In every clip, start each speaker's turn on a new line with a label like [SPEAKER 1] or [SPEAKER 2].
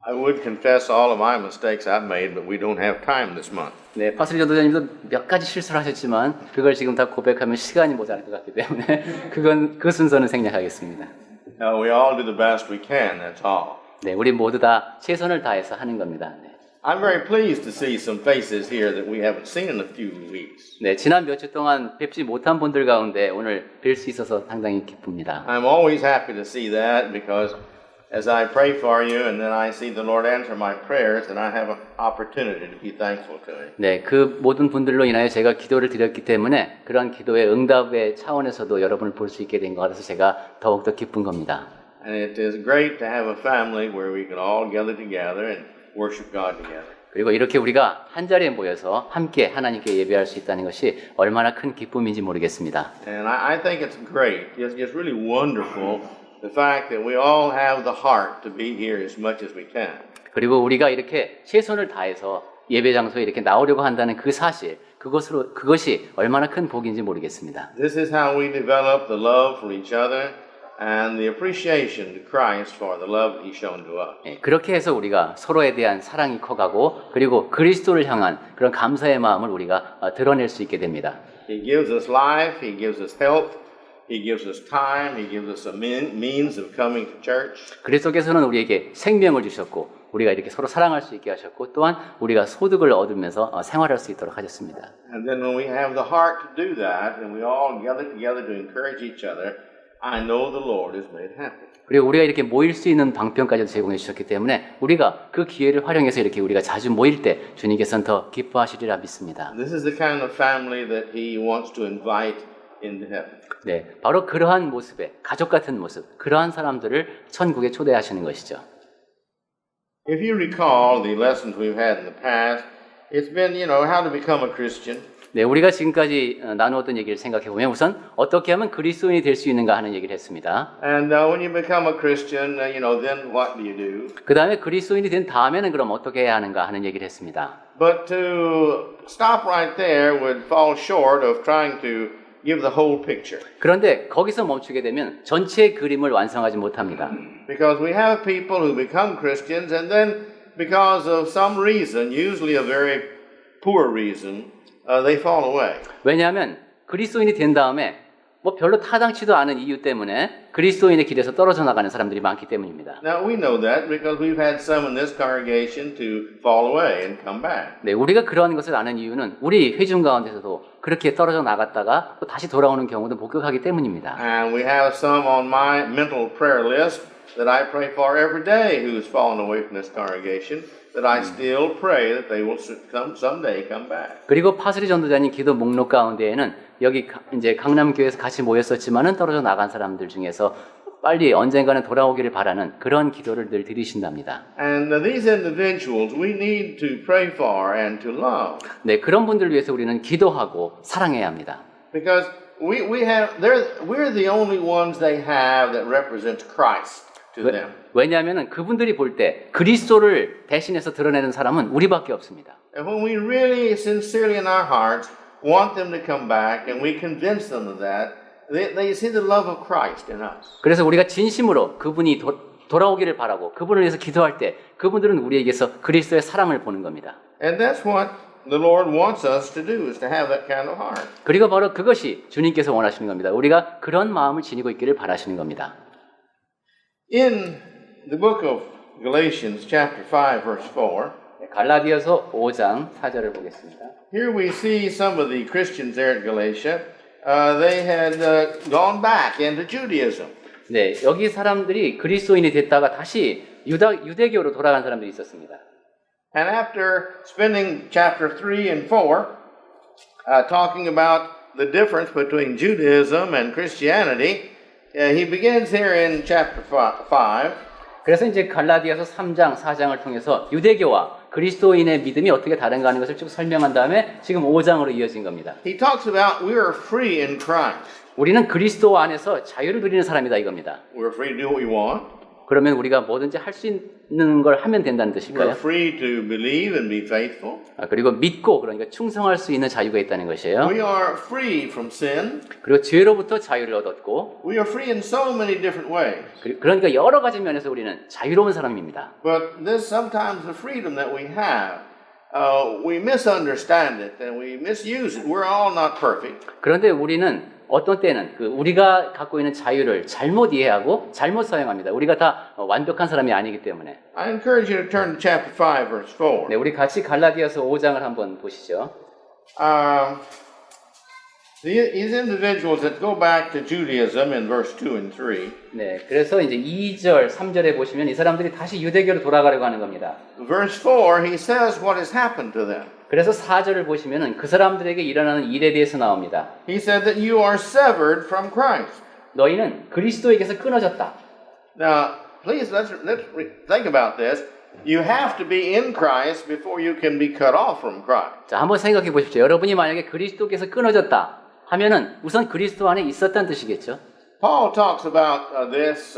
[SPEAKER 1] I would confess all of my mistakes I've made, but we don't have time this month.
[SPEAKER 2] 네, 파스리 전도자님도 몇 가지 실수를 하셨지만 그걸 지금 다 고백하면 시간이 모자랄 것 같기 때문에 그 순서는 생략하겠습니다.
[SPEAKER 1] We all do the best we can, that's all.
[SPEAKER 2] 네, 우리 모두 다 최선을 다해서 하는 겁니다. 네.
[SPEAKER 1] I'm very pleased to see some faces here that we haven't seen in a few weeks.
[SPEAKER 2] 네, 지난 몇 주 동안 뵙지 못한 분들 가운데 오늘 뵐 수 있어서 상당히 기쁩니다.
[SPEAKER 1] I'm always happy to see that because as I pray for you and then I see the Lord answer my prayers, then I have an opportunity to be thankful to Him.
[SPEAKER 2] 네, 그 모든 분들로 인하여 제가 기도를 드렸기 때문에 그러한 기도의 응답의 차원에서도 여러분을 볼 수 있게 된 것 같아서 제가 더욱더 기쁜 겁니다.
[SPEAKER 1] And it is great to have a family where we can all gather together and worship God together.
[SPEAKER 2] 그리고 이렇게 우리가 한 자리에 모여서 함께 하나님께 예배할 수 있다는 것이 얼마나 큰 기쁨인지 모르겠습니다.
[SPEAKER 1] And I think it's great. It's really wonderful the fact that we all have the heart to be here as much as we can.
[SPEAKER 2] 그리고 우리가 이렇게 최선을 다해서 예배 장소에 이렇게 나오려고 한다는 그 사실, 그것이 얼마나 큰 복인지 모르겠습니다.
[SPEAKER 1] This is how we develop the love for each other and the appreciation to Christ for the love that He's shown to us.
[SPEAKER 2] 네, 그렇게 해서 우리가 서로에 대한 사랑이 커가고 그리고 그리스도를 향한 그런 감사의 마음을 우리가 드러낼 수 있게 됩니다.
[SPEAKER 1] He gives us life, He gives us health, He gives us time, He gives us a means of coming to church.
[SPEAKER 2] 그리스도께서는 우리에게 생명을 주셨고 우리가 이렇게 서로 사랑할 수 있게 하셨고 또한 우리가 소득을 얻으면서 생활할 수 있도록 하셨습니다.
[SPEAKER 1] And then when we have the heart to do that and we all gather together to encourage each other, I know the Lord is made happy.
[SPEAKER 2] 그리고 우리가 이렇게 모일 수 있는 방편까지도 제공해 주셨기 때문에 우리가 그 기회를 활용해서 이렇게 우리가 자주 모일 때 주님께서는 더 기뻐하시리라 믿습니다.
[SPEAKER 1] This is the kind of family that He wants to invite into heaven.
[SPEAKER 2] 네, 바로 그러한 모습의 가족 같은 모습, 그러한 사람들을 천국에 초대하시는 것이죠.
[SPEAKER 1] If you recall the lessons we've had in the past, it's been, how to become a Christian.
[SPEAKER 2] 네, 우리가 지금까지 나누었던 얘기를 생각해 보면 우선 어떻게 하면 그리스도인이 될 수 있는가 하는 얘기를 했습니다.
[SPEAKER 1] And when you become a Christian, then what do you do?
[SPEAKER 2] 그 다음에 그리스도인이 된 다음에는 그럼 어떻게 해야 하는가 하는 얘기를 했습니다.
[SPEAKER 1] But to stop right there would fall short of trying to give the whole picture.
[SPEAKER 2] 그런데 거기서 멈추게 되면 전체 그림을 완성하지 못합니다.
[SPEAKER 1] Because we have people who become Christians and then because of some reason, usually a very poor reason, they fall away.
[SPEAKER 2] 왜냐하면 그리스도인이 된 다음에 뭐 별로 타당치도 않은 이유 때문에 그리스도인의 길에서 떨어져 나가는 사람들이 많기 때문입니다.
[SPEAKER 1] Now we know that because we've had some in this congregation to fall away and come back.
[SPEAKER 2] 네, 우리가 그러한 것을 아는 이유는 우리 회중 가운데서도 그렇게 떨어져 나갔다가 또 다시 돌아오는 경우도 목격하기 때문입니다.
[SPEAKER 1] And we have some on my mental prayer list that I pray for every day who's fallen away from this congregation. That I still pray that they will someday come back.
[SPEAKER 2] 그리고 파스리 전도자님 기도 목록 가운데에는 여기 이제 강남교회에서 같이 모였었지만은 떨어져 나간 사람들 중에서 빨리 언젠가는 돌아오기를 바라는 그런 기도를 늘 드리신답니다.
[SPEAKER 1] And these individuals we need to pray for and to love.
[SPEAKER 2] 네, 그런 분들을 위해서 우리는 기도하고 사랑해야 합니다.
[SPEAKER 1] Because we're the only ones they have that represents Christ to them.
[SPEAKER 2] 왜냐하면 그분들이 볼 때 그리스도를 대신해서 드러내는 사람은 우리밖에 없습니다.
[SPEAKER 1] And when we really sincerely in our hearts want them to come back and we convince them of that, they see the love of Christ in us.
[SPEAKER 2] 그래서 우리가 진심으로 그분이 돌아오기를 바라고 그분을 위해서 기도할 때 그분들은 우리에게서 그리스도의 사랑을 보는 겁니다.
[SPEAKER 1] And that's what the Lord wants us to do, is to have that kind of heart.
[SPEAKER 2] 그리고 바로 그것이 주님께서 원하시는 겁니다. 우리가 그런 마음을 지니고 있기를 바라시는 겁니다.
[SPEAKER 1] In the book of Galatians chapter 5 verse 4,
[SPEAKER 2] 갈라디아서 5장 4절을 보겠습니다.
[SPEAKER 1] here we see some of the Christians there at Galatia. They had gone back into Judaism.
[SPEAKER 2] 네, 여기 사람들이 그리스도인이 됐다가 다시 유대교로 돌아간 사람들이 있었습니다.
[SPEAKER 1] And after spending chapter 3 and 4 talking about the difference between Judaism and Christianity, he begins here in chapter 5.
[SPEAKER 2] 그래서 이제 갈라디아서 3장, 4장을 통해서 유대교와 그리스도인의 믿음이 어떻게 다른가 하는 것을 쭉 설명한 다음에 지금 5장으로 이어진 겁니다.
[SPEAKER 1] He talks about we are free in Christ.
[SPEAKER 2] 우리는 그리스도 안에서 자유를 누리는 사람이다 이겁니다.
[SPEAKER 1] We're free to do what we want.
[SPEAKER 2] 그러면 우리가 뭐든지 할 수 있는 걸 하면 된다는
[SPEAKER 1] We're
[SPEAKER 2] 뜻일까요?
[SPEAKER 1] free to believe and be faithful.
[SPEAKER 2] 그리고 믿고 그러니까 충성할 수 있는 자유가 있다는 것이에요.
[SPEAKER 1] We are free from sin.
[SPEAKER 2] 그리고 죄로부터 자유를 얻었고
[SPEAKER 1] We are free in so many different ways.
[SPEAKER 2] 그러니까 여러 가지 면에서 우리는 자유로운 사람입니다.
[SPEAKER 1] But this sometimes the freedom that we have, we misunderstand it and we misuse it. We're all not perfect.
[SPEAKER 2] 그런데 우리는 어떤 때는 우리가 갖고 있는 자유를 잘못 이해하고 잘못 사용합니다. 우리가 다 완벽한 사람이 아니기 때문에.
[SPEAKER 1] I encourage you to turn to chapter 5, verse 4.
[SPEAKER 2] 네, 우리 같이 갈라디아서 5장을 한번 보시죠.
[SPEAKER 1] These individuals that go back to Judaism in verse 2 and 3,
[SPEAKER 2] 네, 그래서 이제 2절, 3절에 보시면 이 사람들이 다시 유대교로 돌아가려고 하는 겁니다.
[SPEAKER 1] verse 4, he says what has happened to them.
[SPEAKER 2] 그래서 4절을 보시면은 그 사람들에게 일어나는 일에 대해서 나옵니다.
[SPEAKER 1] He said that you are severed from Christ.
[SPEAKER 2] 너희는 그리스도에게서 끊어졌다.
[SPEAKER 1] Now, please let's think about this. You have to be in Christ before you can be cut off from Christ.
[SPEAKER 2] 자, 한번 생각해 보십시오. 여러분이 만약에 그리스도께서 끊어졌다 하면은 우선 그리스도 안에 있었다는 뜻이겠죠.
[SPEAKER 1] Paul talks about this,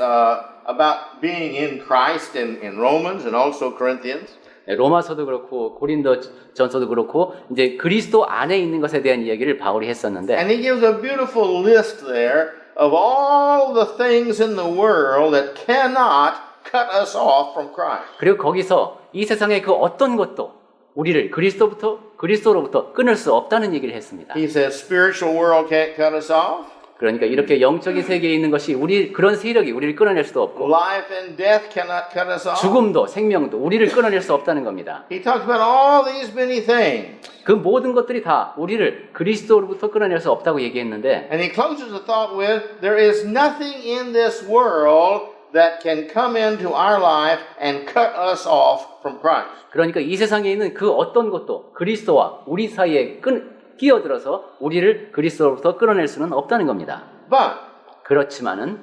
[SPEAKER 1] about being in Christ in Romans and also Corinthians.
[SPEAKER 2] 네, 로마서도 그렇고 고린도전서도 그렇고 이제 그리스도 안에 있는 것에 대한 이야기를 바울이 했었는데
[SPEAKER 1] And he gives a beautiful list there of all the things in the world that cannot cut us off from Christ.
[SPEAKER 2] 그리고 거기서 이 세상의 그 어떤 것도 우리를 그리스도로부터 끊을 수 없다는 얘기를 했습니다.
[SPEAKER 1] He says spiritual world can't cut us off.
[SPEAKER 2] 그러니까 이렇게 영적인 세계에 있는 것이 그런 세력이 우리를 끊어낼 수도 없고
[SPEAKER 1] Life and death cannot cut us off.
[SPEAKER 2] 죽음도 생명도 우리를 끊어낼 수 없다는 겁니다.
[SPEAKER 1] He talks about all these many things.
[SPEAKER 2] 그 모든 것들이 다 우리를 그리스도로부터 끊어낼 수 없다고 얘기했는데
[SPEAKER 1] And he closes the thought with, there is nothing in this world that can come into our life and cut us off from Christ.
[SPEAKER 2] 그러니까 이 세상에 있는 그 어떤 것도 그리스도와 우리 사이에 끼어들어서 우리를 그리스도로부터 끌어낼 수는 없다는 겁니다.
[SPEAKER 1] But
[SPEAKER 2] 그렇지만은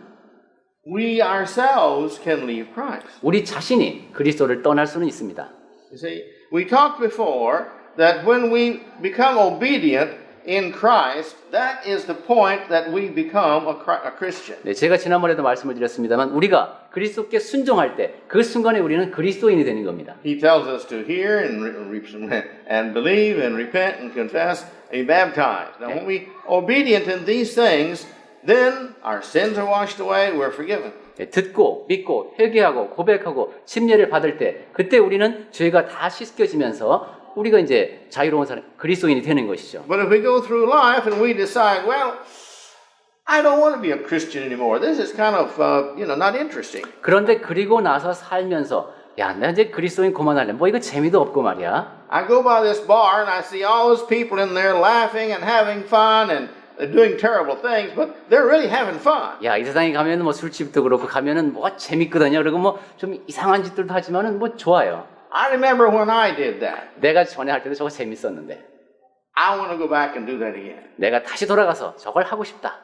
[SPEAKER 1] we ourselves can leave Christ.
[SPEAKER 2] 우리 자신이 그리스도를 떠날 수는 있습니다.
[SPEAKER 1] You see, we talked before that when we become obedient in Christ, that is the point that we become a Christian.
[SPEAKER 2] 네, 제가 지난번에도 말씀을 드렸습니다만 우리가 그리스도께 순종할 때 그 순간에 우리는 그리스도인이 되는 겁니다.
[SPEAKER 1] He tells us to hear and believe and repent and confess and be baptized. Now, when we obedient in these things, then our sins are washed away, we're forgiven.
[SPEAKER 2] 네, 듣고 믿고 회개하고 고백하고 침례를 받을 때 그때 우리는 죄가 다 씻겨지면서 우리가 이제 자유로운 사람, 그리스도인이 되는 것이죠.
[SPEAKER 1] But if we go through life and we decide, well, I don't want to be a Christian anymore. This is kind of, not interesting.
[SPEAKER 2] 그런데 그리고 나서 살면서 야, 나 이제 그리스도인 그만할래. 뭐 이거 재미도 없고 말이야.
[SPEAKER 1] I go by this bar and I see all those people in there laughing and having fun and doing terrible things, but they're really having fun.
[SPEAKER 2] 야, 이 세상에 가면은 뭐 술집도 그렇고 가면은 뭐 재밌거든요. 그리고 뭐 좀 이상한 짓들도 하지만은 뭐 좋아요.
[SPEAKER 1] I remember when I did that.
[SPEAKER 2] 내가 전에 할 때도 저거 재밌었는데.
[SPEAKER 1] I want to go back and do that again.
[SPEAKER 2] 내가 다시 돌아가서 저걸 하고 싶다.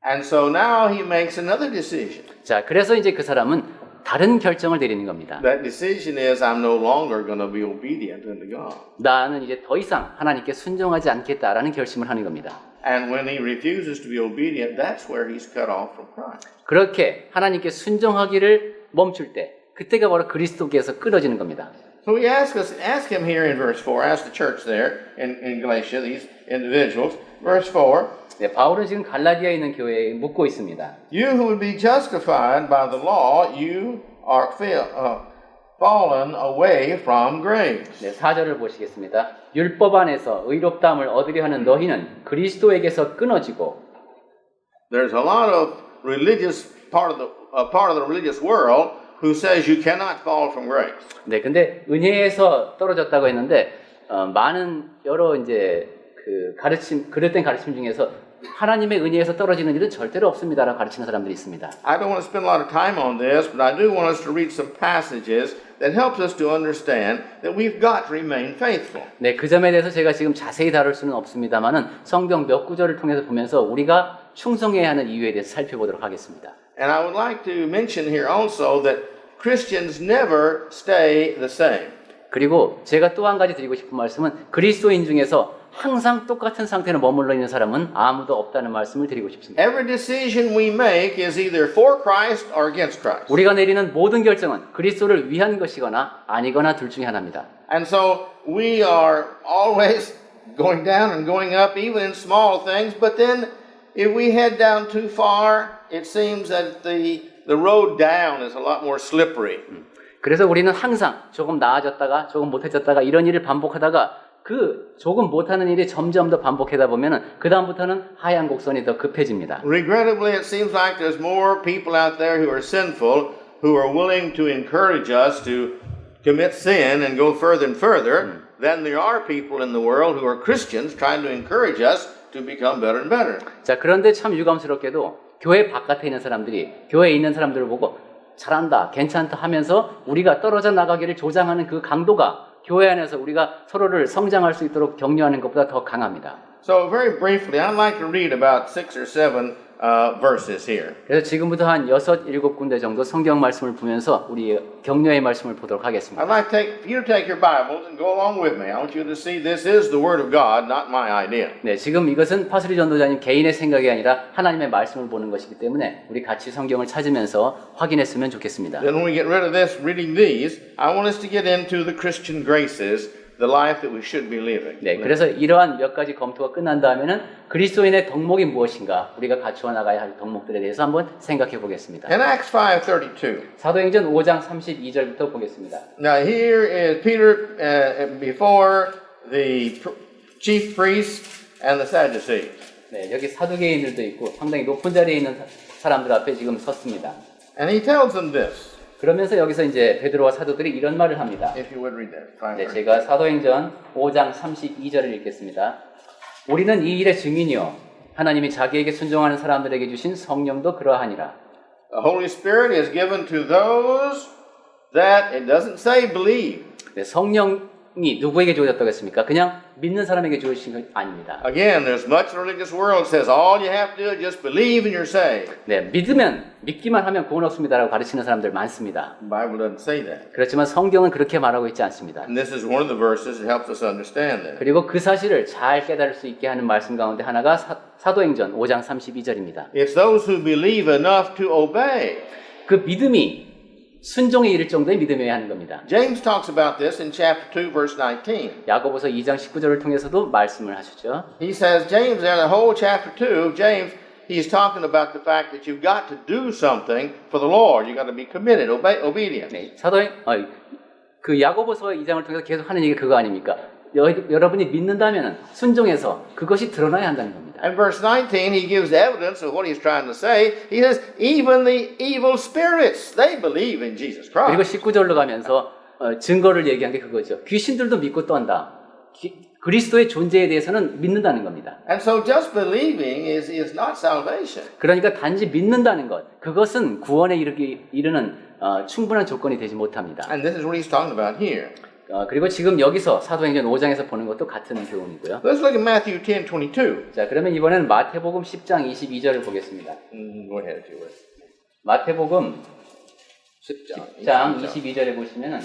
[SPEAKER 1] And so now he makes another decision.
[SPEAKER 2] 자, 그래서 이제 그 사람은 다른 결정을 내리는 겁니다.
[SPEAKER 1] That decision is I'm no longer going to be obedient unto God.
[SPEAKER 2] 나는 이제 더 이상 하나님께 순종하지 않겠다라는 결심을 하는 겁니다.
[SPEAKER 1] And when he refuses to be obedient, that's where he's cut off from Christ.
[SPEAKER 2] 그렇게 하나님께 순종하기를 멈출 때 그때가 바로 그리스도께서 끊어지는 겁니다.
[SPEAKER 1] So he ask him here in verse 4, ask the church there in Galatia, these individuals, verse 4,
[SPEAKER 2] 네, 바울은 지금 갈라디아에 있는 교회에 묻고 있습니다.
[SPEAKER 1] you who would be justified by the law, you are fallen away from grace.
[SPEAKER 2] 네, 4절을 보시겠습니다. 율법 안에서 의롭다함을 얻으려 하는 너희는 그리스도에게서 끊어지고
[SPEAKER 1] There's a lot of religious part of the religious world who says you cannot fall from grace.
[SPEAKER 2] 네, 근데 은혜에서 떨어졌다고 했는데 많은 여러 이제 그릇된 가르침 중에서 하나님의 은혜에서 떨어지는 일은 절대로 없습니다라고 가르치는 사람들이 있습니다.
[SPEAKER 1] I don't want to spend a lot of time on this, but I do want us to read some passages that helps us to understand that we've got to remain faithful.
[SPEAKER 2] 네, 그 점에 대해서 제가 지금 자세히 다룰 수는 없습니다만은 성경 몇 구절을 통해서 보면서 우리가 충성해야 하는 이유에 대해서 살펴보도록 하겠습니다.
[SPEAKER 1] And I would like to mention here also that Christians never stay the same.
[SPEAKER 2] 그리고 제가 또 한 가지 드리고 싶은 말씀은 그리스도인 중에서 항상 똑같은 상태로 머물러 있는 사람은 아무도 없다는 말씀을 드리고 싶습니다.
[SPEAKER 1] Every decision we make is either for Christ or against Christ.
[SPEAKER 2] 우리가 내리는 모든 결정은 그리스도를 위한 것이거나 아니거나 둘 중에 하나입니다.
[SPEAKER 1] And so we are always going down and going up, even in small things. But then if we head down too far, it seems that the road down is a lot more slippery.
[SPEAKER 2] 그래서 우리는 항상 조금 나아졌다가 조금 못해졌다가 이런 일을 반복하다가 그 조금 못하는 일이 점점 더 반복하다 보면은 그 다음부터는 하얀 곡선이 더 급해집니다.
[SPEAKER 1] Regrettably, it seems like there's more people out there who are sinful, who are willing to encourage us to commit sin and go further and further, than there are people in the world who are Christians trying to encourage us to become better and better.
[SPEAKER 2] 자, 그런데 참 유감스럽게도 교회 바깥에 있는 사람들이 교회에 있는 사람들을 보고 잘한다, 괜찮다 하면서 우리가 떨어져 나가기를 조장하는 그 강도가 교회 안에서 우리가 서로를 성장할 수 있도록 격려하는 것보다 더 강합니다.
[SPEAKER 1] So very briefly, I'd like to read about 6 or 7 verses here.
[SPEAKER 2] 그래서 지금부터 한 6, 7군데 정도 성경 말씀을 보면서 우리 격려의 말씀을 보도록 하겠습니다.
[SPEAKER 1] I'd like you to take your Bibles and go along with me. I want you to see this is the Word of God, not my idea.
[SPEAKER 2] 네, 지금 이것은 파스리 전도자님 개인의 생각이 아니라 하나님의 말씀을 보는 것이기 때문에 우리 같이 성경을 찾으면서 확인했으면 좋겠습니다.
[SPEAKER 1] Then when we get rid of this, reading these, I want us to get into the Christian graces, the life that we should be living.
[SPEAKER 2] 네, 그래서 이러한 몇 가지 검토가 끝난 다음에는 그리스도인의 덕목이 무엇인가, 우리가 갖추어 나가야 할 덕목들에 대해서 한번 생각해 보겠습니다.
[SPEAKER 1] In Acts 5:32.
[SPEAKER 2] 사도행전 5장 32절부터 보겠습니다.
[SPEAKER 1] Now here is Peter before the chief priests and the Sadducees.
[SPEAKER 2] 네, 여기 사두개인들도 있고 상당히 높은 자리에 있는 사람들 앞에 지금 섰습니다.
[SPEAKER 1] And he tells them this.
[SPEAKER 2] 그러면서 여기서 이제 베드로와 사도들이 이런 말을 합니다.
[SPEAKER 1] If you would read that.
[SPEAKER 2] 네, 제가 사도행전 5장 32절을 읽겠습니다. 우리는 이 일의 증인이요 하나님이 자기에게 순종하는 사람들에게 주신 성령도 그러하니라.
[SPEAKER 1] The Holy Spirit is given to those that it doesn't say believe.
[SPEAKER 2] 네, 성령이 누구에게 주어졌다고 했습니까? 그냥 믿는 사람에게 주어진 것 아닙니다.
[SPEAKER 1] Again, there's much religious world says all you have to do is just believe and you're saved.
[SPEAKER 2] 네, 믿기만 하면 구원 없습니다라고 가르치는 사람들 많습니다.
[SPEAKER 1] The Bible doesn't say that.
[SPEAKER 2] 그렇지만 성경은 그렇게 말하고 있지 않습니다.
[SPEAKER 1] And this is one of the verses that helps us understand that.
[SPEAKER 2] 그리고 그 사실을 잘 깨달을 수 있게 하는 말씀 가운데 하나가 사도행전 5장 32절입니다.
[SPEAKER 1] It's those who believe enough to obey.
[SPEAKER 2] 그 믿음이 순종에 이를 정도의 믿음이어야 하는 겁니다.
[SPEAKER 1] James talks about this in chapter 2, verse 19.
[SPEAKER 2] 야고보서 2장 19절을 통해서도 말씀을 하셨죠.
[SPEAKER 1] He says, James, there, the whole chapter 2 of James, he's talking about the fact that you've got to do something for the Lord. You've got to be committed, obedient.
[SPEAKER 2] 네, 그 야고보서 2장을 통해서 계속 하는 얘기가 그거 아닙니까? 여러분이 믿는다면 순종해서 그것이 드러나야 한다는 겁니다.
[SPEAKER 1] And verse 19, he gives evidence of what he's trying to say. He says, even the evil spirits, they believe in Jesus
[SPEAKER 2] 그리고
[SPEAKER 1] Christ.
[SPEAKER 2] 19절로 가면서 증거를 얘기한 게 그거죠. 귀신들도 믿고 떤다. 그리스도의 존재에 대해서는 믿는다는 겁니다.
[SPEAKER 1] And so just believing is not salvation.
[SPEAKER 2] 그러니까 단지 믿는다는 것, 그것은 구원에 이르는 충분한 조건이 되지 못합니다.
[SPEAKER 1] And this is what he's talking about here.
[SPEAKER 2] 그리고 지금 여기서 사도행전 5장에서 보는 것도 같은 교훈이고요.
[SPEAKER 1] Let's look at Matthew 10:22.
[SPEAKER 2] 자, 그러면 이번에는 마태복음 10장 22절을 보겠습니다.
[SPEAKER 1] Go ahead if you would.
[SPEAKER 2] 마태복음 10장 22절에 보시면은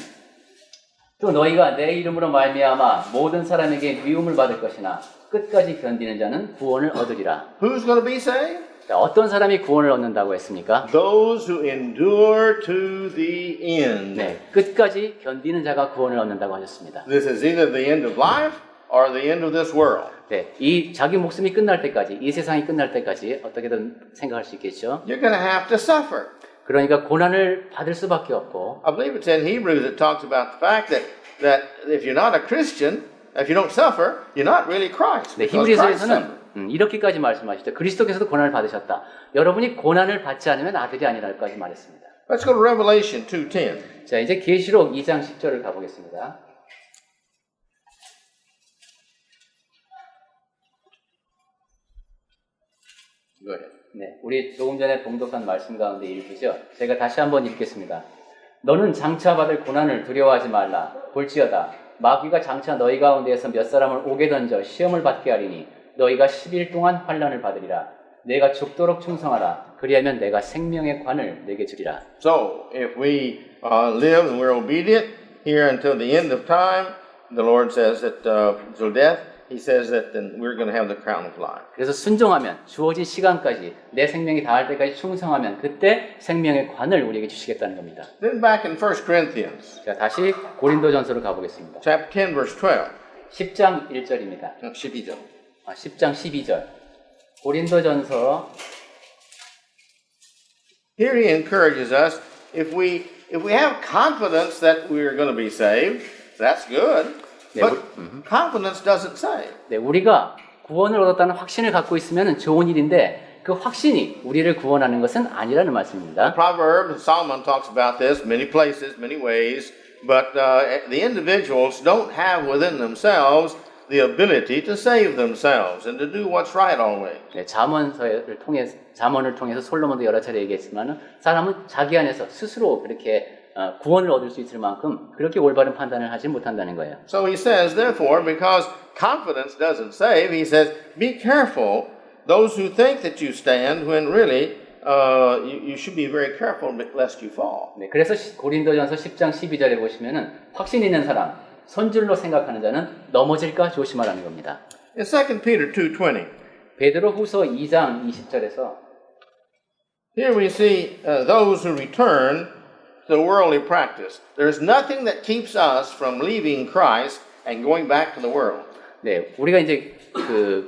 [SPEAKER 2] 또 너희가 내 이름으로 말미암아 모든 사람에게 미움을 받을 것이나 끝까지 견디는 자는 구원을 얻으리라.
[SPEAKER 1] Who's going to be saved?
[SPEAKER 2] 자, 어떤 사람이 구원을 얻는다고 했습니까?
[SPEAKER 1] Those who endure to the end.
[SPEAKER 2] 네, 끝까지 견디는 자가 구원을 얻는다고 하셨습니다.
[SPEAKER 1] This is either the end of life or the end of this world.
[SPEAKER 2] 네, 이 자기 목숨이 끝날 때까지, 이 세상이 끝날 때까지 어떻게든 생각할 수 있겠죠.
[SPEAKER 1] You're going to have to suffer.
[SPEAKER 2] 그러니까 고난을 받을 수밖에 없고.
[SPEAKER 1] I believe it's in Hebrews that talks about the fact that if you're not a Christian, if you don't suffer, you're not really Christ.
[SPEAKER 2] 네,
[SPEAKER 1] Because Christ
[SPEAKER 2] 히브리서에서는
[SPEAKER 1] suffered.
[SPEAKER 2] 이렇게까지 말씀하시죠. 그리스도께서도 고난을 받으셨다. 여러분이 고난을 받지 않으면 아들이 아니라까지 말했습니다.
[SPEAKER 1] Let's go to Revelation 2:10.
[SPEAKER 2] 자, 이제 계시록 2장 10절을 가보겠습니다.
[SPEAKER 1] Go ahead.
[SPEAKER 2] 네, 우리 조금 전에 봉독한 말씀 가운데 일부죠. 제가 다시 한번 읽겠습니다. 너는 장차 받을 고난을 두려워하지 말라. 볼지어다. 마귀가 장차 너희 가운데에서 몇 사람을 오게 던져 시험을 받게 하리니 너희가 10일 동안 환난을 받으리라. 내가 죽도록 충성하라. 그리하면 내가 생명의 관을 내게 주리라.
[SPEAKER 1] So, if we live and we're obedient here until the end of time, the Lord says that till death, he says that then we're going to have the crown of life.
[SPEAKER 2] 그래서 순종하면 주어진 시간까지 내 생명이 다할 때까지 충성하면 그때 생명의 관을 우리에게 주시겠다는 겁니다.
[SPEAKER 1] Then back in 1 Corinthians,
[SPEAKER 2] 자, 다시 고린도전서로 가보겠습니다.
[SPEAKER 1] chapter 10, verse 12.
[SPEAKER 2] 10장 1절입니다.
[SPEAKER 1] 12절.
[SPEAKER 2] 10장 12절. 고린도전서
[SPEAKER 1] Here he encourages us, if we have confidence that we're going to be saved, that's good. But confidence doesn't save.
[SPEAKER 2] 네, 우리가 구원을 얻었다는 확신을 갖고 있으면 좋은 일인데 그 확신이 우리를 구원하는 것은 아니라는 말씀입니다.
[SPEAKER 1] Proverbs, Solomon talks about this many places, many ways, but the individuals don't have within themselves the ability to save themselves and to do what's right always.
[SPEAKER 2] 네, 잠언을 통해서 솔로몬도 여러 차례 얘기했지만 사람은 자기 안에서 스스로 그렇게 구원을 얻을 수 있을 만큼 그렇게 올바른 판단을 하지 못한다는 거예요.
[SPEAKER 1] So he says, therefore, because confidence doesn't save, he says, be careful, those who think that you stand, when really you should be very careful lest you fall.
[SPEAKER 2] 네, 그래서 고린도전서 10장 12절에 보시면은 확신 있는 사람, 선줄로 생각하는 자는 넘어질까 조심하라는 겁니다.
[SPEAKER 1] In 2 Peter 2:20,
[SPEAKER 2] 베드로후서 2장 20절에서
[SPEAKER 1] here we see those who return to worldly practice. There's nothing that keeps us from leaving Christ and going back to the world.
[SPEAKER 2] 네, 우리가 이제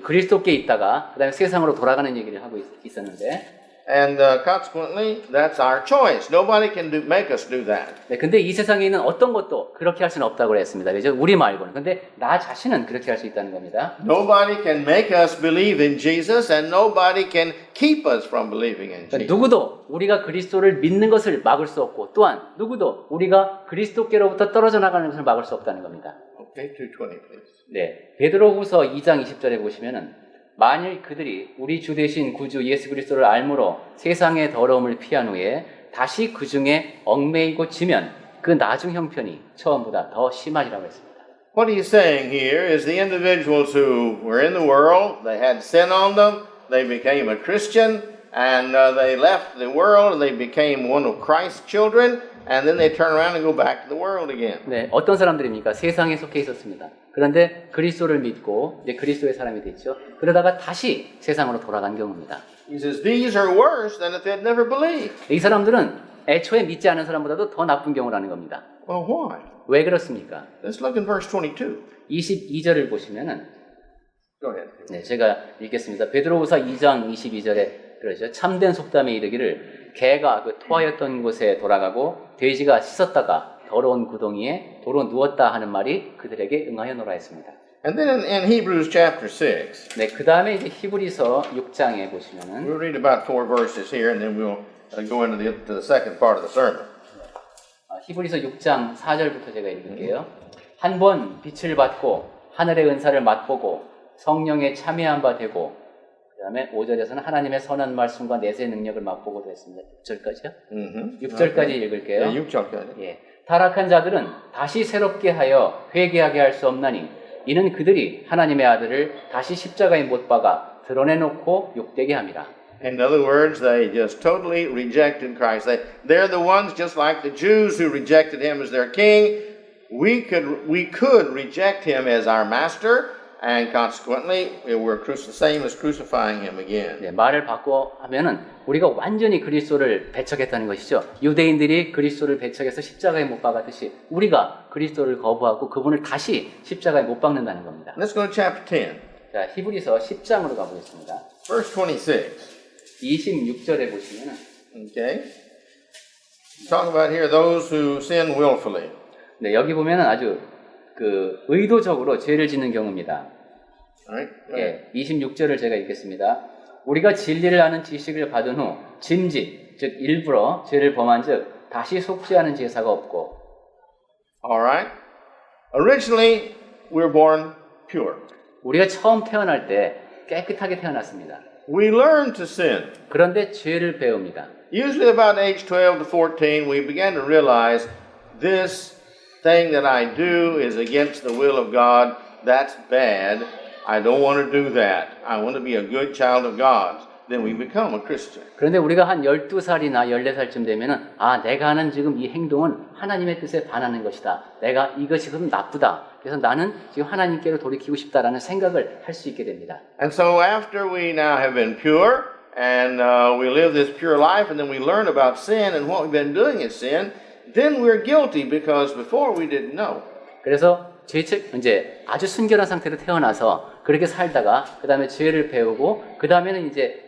[SPEAKER 2] 그리스도께 있다가 그다음에 세상으로 돌아가는 얘기를 하고 있었는데
[SPEAKER 1] And consequently, that's our choice. Nobody can make us do that.
[SPEAKER 2] 네, 근데 이 세상에 있는 어떤 것도 그렇게 할 수는 없다고 했습니다. 그죠? 우리 말고는. 근데 나 자신은 그렇게 할 수 있다는 겁니다.
[SPEAKER 1] Nobody can make us believe in Jesus, and nobody can keep us from believing in Jesus.
[SPEAKER 2] 누구도 우리가 그리스도를 믿는 것을 막을 수 없고 또한 누구도 우리가 그리스도께로부터 떨어져 나가는 것을 막을 수 없다는 겁니다.
[SPEAKER 1] Okay, 2:20, please.
[SPEAKER 2] 네, 베드로후서 2장 20절에 보시면은 만일 그들이 우리 주 되신 구주 예수 그리스도를 알므로 세상의 더러움을 피한 후에 다시 그 중에 얽매이고 지면 그 나중 형편이 처음보다 더 심하리라고 했습니다.
[SPEAKER 1] What he's saying here is the individuals who were in the world, they had sin on them, they became a Christian, and they left the world and they became one of Christ's children, and then they turn around and go back to the world again.
[SPEAKER 2] 네, 어떤 사람들입니까? 세상에 속해 있었습니다. 그런데 그리스도를 믿고 이제 그리스도의 사람이 됐죠. 그러다가 다시 세상으로 돌아간 경우입니다.
[SPEAKER 1] He says these are worse than if they'd never believed.
[SPEAKER 2] 이 사람들은 애초에 믿지 않은 사람보다도 더 나쁜 경우라는 겁니다.
[SPEAKER 1] Well, why?
[SPEAKER 2] 왜 그렇습니까?
[SPEAKER 1] Let's look in verse 22.
[SPEAKER 2] 22절을 보시면은
[SPEAKER 1] Go ahead.
[SPEAKER 2] 네, 제가 읽겠습니다. 베드로후서 2장 22절에 그러죠. 참된 속담에 이르기를 개가 그 토하였던 곳에 돌아가고 돼지가 씻었다가 더러운 구덩이에 도로 누웠다 하는 말이 그들에게 응하여노라 했습니다.
[SPEAKER 1] And then in Hebrews chapter 6,
[SPEAKER 2] 네, 그 다음에 이제 히브리서 6장에 보시면은
[SPEAKER 1] we'll read about 4 verses here, and then we'll go into the second part of the sermon.
[SPEAKER 2] 히브리서 6장 4절부터 제가 읽을게요. 한 번 빛을 받고 하늘의 은사를 맛보고 성령에 참여한 바 되고 그 다음에 5절에서는 하나님의 선한 말씀과 내세 능력을 맛보고도 했습니다. 6절까지요? 6절까지 읽을게요.
[SPEAKER 1] 네, 6절까지.
[SPEAKER 2] 예. 타락한 자들은 다시 새롭게 하여 회개하게 할 수 없나니 이는 그들이 하나님의 아들을 다시 십자가에 못 박아 드러내놓고 욕되게 함이라.
[SPEAKER 1] In other words, they just totally rejected Christ. They're the ones just like the Jews who rejected him as their king. We could reject him as our master, and consequently, we're the same as crucifying him again.
[SPEAKER 2] 네, 말을 바꿔 하면은 우리가 완전히 그리스도를 배척했다는 것이죠. 유대인들이 그리스도를 배척해서 십자가에 못 박았듯이 우리가 그리스도를 거부하고 그분을 다시 십자가에 못 박는다는 겁니다.
[SPEAKER 1] Let's go to chapter 10,
[SPEAKER 2] 자, 히브리서 10장으로 가보겠습니다.
[SPEAKER 1] verse 26.
[SPEAKER 2] 26절에 보시면은
[SPEAKER 1] Okay? Talk about here those who sin willfully.
[SPEAKER 2] 네, 여기 보면은 아주 의도적으로 죄를 짓는 경우입니다.
[SPEAKER 1] All right?
[SPEAKER 2] 예, 26절을 제가 읽겠습니다. 우리가 진리를 아는 지식을 받은 후 짐짓, 즉 일부러 죄를 범한 즉 다시 속죄하는 제사가 없고.
[SPEAKER 1] All right? Originally, we were born pure.
[SPEAKER 2] 우리가 처음 태어날 때 깨끗하게 태어났습니다.
[SPEAKER 1] We learn to sin.
[SPEAKER 2] 그런데 죄를 배웁니다.
[SPEAKER 1] Usually about age 12 to 14, we began to realize this thing that I do is against the will of God. That's bad. I don't want to do that. I want to be a good child of God. then we become a Christian.
[SPEAKER 2] 그런데 우리가 한 12살이나 14살쯤 되면은 내가 하는 지금 이 행동은 하나님의 뜻에 반하는 것이다. 내가 이것이 그럼 나쁘다. 그래서 나는 지금 하나님께로 돌이키고 싶다라는 생각을 할 수 있게 됩니다.
[SPEAKER 1] And so after we now have been pure and we live this pure life and then we learn about sin and what we've been doing in sin, then we're guilty because before we didn't know.
[SPEAKER 2] 그래서 이제 아주 순결한 상태로 태어나서 그렇게 살다가 그 다음에 죄를 배우고 그 다음에는 이제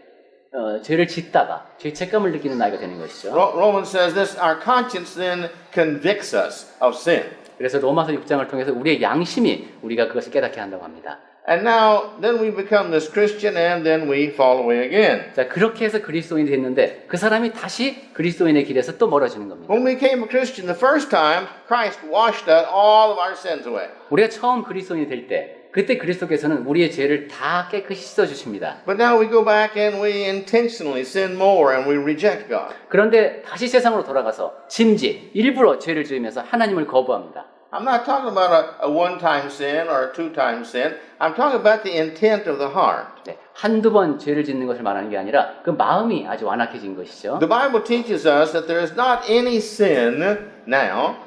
[SPEAKER 2] 죄를 짓다가 죄책감을 느끼는 나이가 되는 것이죠.
[SPEAKER 1] Romans says this, our conscience then convicts us of sin.
[SPEAKER 2] 그래서 로마서 6장을 통해서 우리의 양심이 우리가 그것을 깨닫게 한다고 합니다.
[SPEAKER 1] And now, then we become this Christian and then we fall away again.
[SPEAKER 2] 자, 그렇게 해서 그리스도인이 됐는데 그 사람이 다시 그리스도인의 길에서 또 멀어지는 겁니다.
[SPEAKER 1] When we became a Christian the first time, Christ washed out all of our sins away.
[SPEAKER 2] 우리가 처음 그리스도인이 될 때 그때 그리스도께서는 우리의 죄를 다 깨끗이 씻어 주십니다.
[SPEAKER 1] But now we go back and we intentionally sin more and we reject God.
[SPEAKER 2] 그런데 다시 세상으로 돌아가서 짐짓 일부러 죄를 지으면서 하나님을 거부합니다.
[SPEAKER 1] I'm not talking about a one-time sin or a two-time sin. I'm talking about the intent of the heart.
[SPEAKER 2] 네, 한두 번 죄를 짓는 것을 말하는 게 아니라 그 마음이 아주 완악해진 것이죠.
[SPEAKER 1] The Bible teaches us that there is not any sin now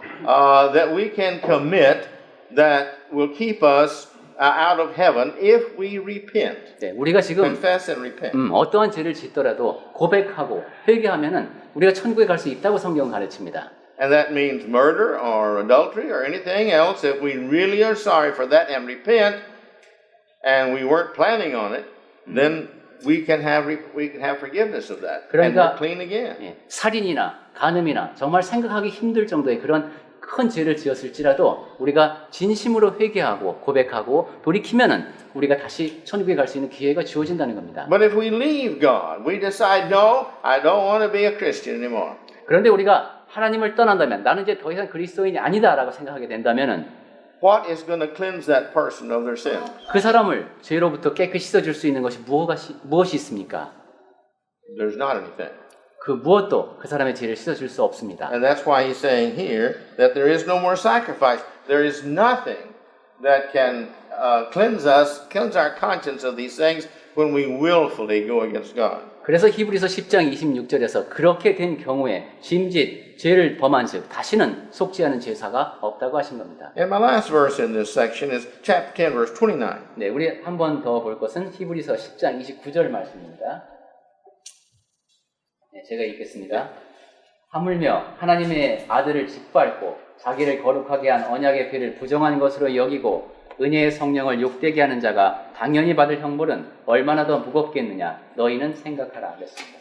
[SPEAKER 1] that we can commit that will keep us out of heaven if we repent.
[SPEAKER 2] 네, 우리가 지금
[SPEAKER 1] Confess and repent.
[SPEAKER 2] 어떠한 죄를 짓더라도 고백하고 회개하면은 우리가 천국에 갈 수 있다고 성경은 가르칩니다.
[SPEAKER 1] And that means murder or adultery or anything else. If we really are sorry for that and repent, and we weren't planning on it, then we can have forgiveness of that. And we're clean again.
[SPEAKER 2] 예, 살인이나 간음이나 정말 생각하기 힘들 정도의 그런 큰 죄를 지었을지라도 우리가 진심으로 회개하고 고백하고 돌이키면은 우리가 다시 천국에 갈 수 있는 기회가 주어진다는 겁니다.
[SPEAKER 1] But if we leave God, we decide, no, I don't want to be a Christian anymore.
[SPEAKER 2] 그런데 우리가 하나님을 떠난다면 나는 이제 더 이상 그리스도인이 아니다라고 생각하게 된다면은
[SPEAKER 1] What is going to cleanse that person of their sin?
[SPEAKER 2] 그 사람을 죄로부터 깨끗이 씻어줄 수 있는 것이 무엇이 있습니까?
[SPEAKER 1] There's not anything.
[SPEAKER 2] 그 무엇도 그 사람의 죄를 씻어줄 수 없습니다.
[SPEAKER 1] And that's why he's saying here that there is no more sacrifice. There is nothing that can cleanse our conscience of these things when we willfully go against God.
[SPEAKER 2] 그래서 히브리서 10장 26절에서 그렇게 된 경우에 짐짓 죄를 범한 즉 다시는 속지 않은 제사가 없다고 하신 겁니다.
[SPEAKER 1] And my last verse in this section is chapter 10 verse 29.
[SPEAKER 2] 네, 우리 한 번 더 볼 것은 히브리서 10장 29절 말씀입니다. 네, 제가 읽겠습니다. 하물며 하나님의 아들을 짓밟고 자기를 거룩하게 한 언약의 피를 부정한 것으로 여기고 은혜의 성령을 욕되게 하는 자가 당연히 받을 형벌은 얼마나 더 무겁겠느냐 너희는 생각하라 그랬습니다.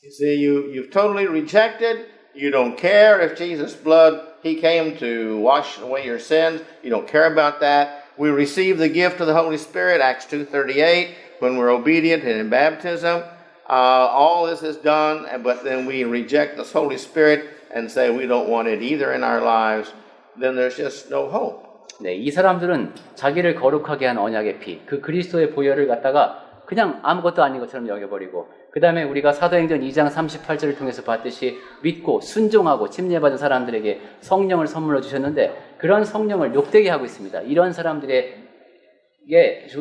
[SPEAKER 1] You see, you've totally rejected. You don't care if Jesus' blood, He came to wash away your sins. You don't care about that. We receive the gift of the Holy Spirit, Acts 2:38, when we're obedient and in baptism. All this is done, but then we reject the Holy Spirit and say we don't want it either in our lives. Then there's just no hope.
[SPEAKER 2] 네, 이 사람들은 자기를 거룩하게 한 언약의 피, 그 그리스도의 보혈을 갖다가 그냥 아무것도 아닌 것처럼 여겨버리고 그 다음에 우리가 사도행전 2장 38절을 통해서 봤듯이 믿고 순종하고 침례받은 사람들에게 성령을 선물로 주셨는데 그런 성령을 욕되게 하고 있습니다. 이런 사람들에게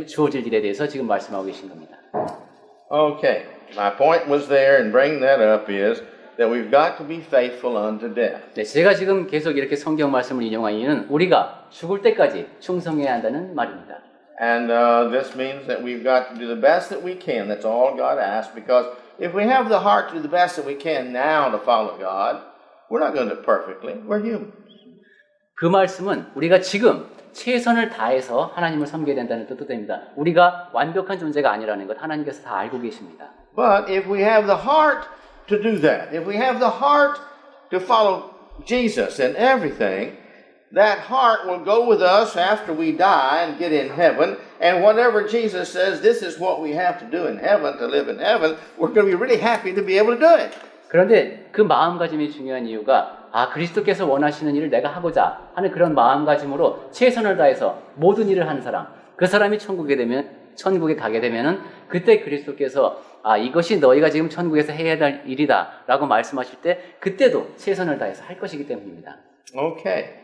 [SPEAKER 2] 주어질 일에 대해서 지금 말씀하고 계신 겁니다.
[SPEAKER 1] Okay, my point was there and bringing that up is that we've got to be faithful unto death.
[SPEAKER 2] 네, 제가 지금 계속 이렇게 성경 말씀을 인용한 이유는 우리가 죽을 때까지 충성해야 한다는 말입니다.
[SPEAKER 1] And this means that we've got to do the best that we can. That's all God asks. Because if we have the heart to do the best that we can now to follow God, we're not going to do it perfectly. We're human.
[SPEAKER 2] 그 말씀은 우리가 지금 최선을 다해서 하나님을 섬겨야 된다는 뜻도 됩니다. 우리가 완벽한 존재가 아니라는 것 하나님께서 다 알고 계십니다.
[SPEAKER 1] But if we have the heart to do that, if we have the heart to follow Jesus in everything, that heart will go with us after we die and get in heaven. And whatever Jesus says, this is what we have to do in heaven to live in heaven, we're going to be really happy to be able to do it.
[SPEAKER 2] 그런데 그 마음가짐이 중요한 이유가 그리스도께서 원하시는 일을 내가 하고자 하는 그런 마음가짐으로 최선을 다해서 모든 일을 하는 사람, 그 사람이 천국에 가게 되면은 그때 그리스도께서 이것이 너희가 지금 천국에서 해야 할 일이다 라고 말씀하실 때 그때도 최선을 다해서 할 것이기 때문입니다.
[SPEAKER 1] Okay.